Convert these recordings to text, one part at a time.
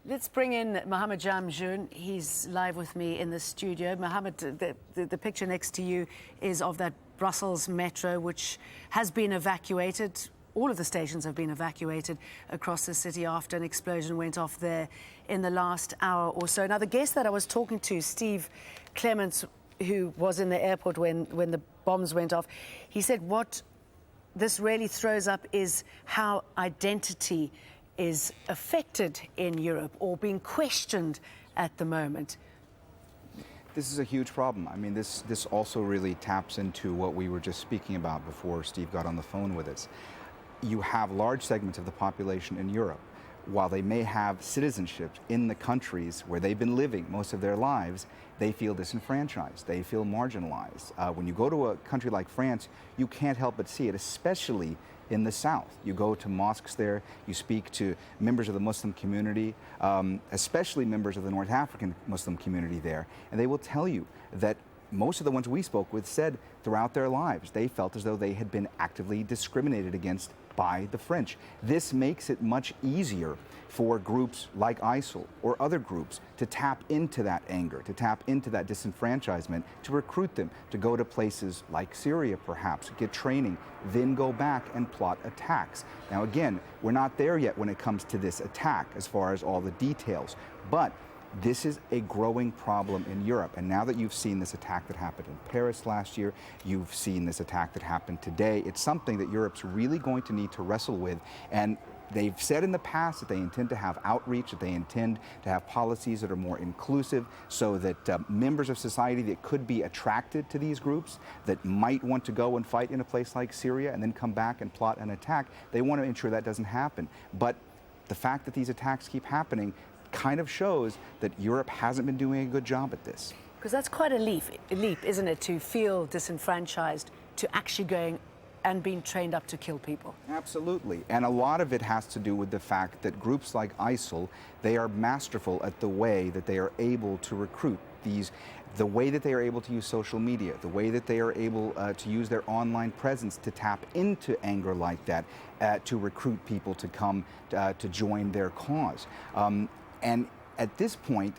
Let's bring in Mohammed Jamjoon. He's live with me in the studio. Mohammed, the picture next to you is of that Brussels metro, which has been evacuated. All of the stations have been evacuated across the city after an explosion went off there in the last hour or so. Now, the guest that I was talking to, Steve Clements, who was in the airport when the bombs went off, he said what this really throws up is how identity is affected in Europe or being questioned at the moment. This is a huge problem. I mean, this also really taps into what we were just speaking about before Steve got on the phone with us. You have large segments of the population in Europe. While they may have citizenship in the countries where they've been living most of their lives, they feel disenfranchised, they feel marginalized. When you go to a country like France, you can't help but see it, especially in the south. You go to mosques there, you speak to members of the Muslim community, especially members of the North African Muslim community there, and they will tell you that most of the ones we spoke with said throughout their lives they felt as though they had been actively discriminated against by the French. This makes it much easier for groups like ISIL or other groups to tap into that anger, to tap into that disenfranchisement, to recruit them to go to places like Syria perhaps, get training, then go back and plot attacks. Now again, we're not there yet when it comes to this attack as far as all the details, but this is a growing problem in Europe. And now that you've seen this attack that happened in Paris last year, you've seen this attack that happened today, it's something that Europe's really going to need to wrestle with. And they've said in the past that they intend to have outreach, that they intend to have policies that are more inclusive so that members of society that could be attracted to these groups, that might want to go and fight in a place like Syria and then come back and plot an attack, they want to ensure that doesn't happen. But the fact that these attacks keep happening kind of shows that Europe hasn't been doing a good job at this. Because that's quite a leap, isn't it, to feel disenfranchised, to actually going and being trained up to kill people. Absolutely. And a lot of it has to do with the fact that groups like ISIL, they are masterful at the way that they are able to recruit the way that they are able to use social media, the way that they are able to use their online presence to tap into anger like that, to recruit people to come to join their cause. And at this point,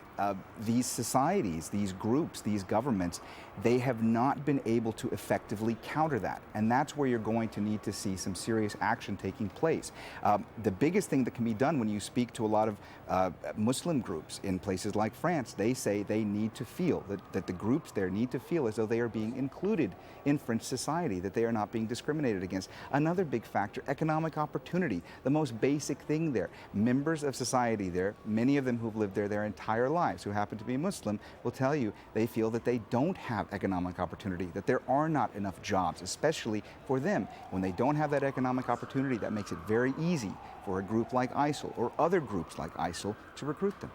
these societies, these groups, these governments, they have not been able to effectively counter that. And that's where you're going to need to see some serious action taking place. The biggest thing that can be done when you speak to a lot of Muslim groups in places like France, they say they need to feel, that the groups there need to feel as though they are being included in French society, that they are not being discriminated against. Another big factor, economic opportunity, the most basic thing there. Members of society there, many of them who've lived there their entire lives, who happen to be Muslim, will tell you they feel that they don't have economic opportunity, that there are not enough jobs, especially for them. When they don't have that economic opportunity, that makes it very easy for a group like ISIL or other groups like ISIL to recruit them.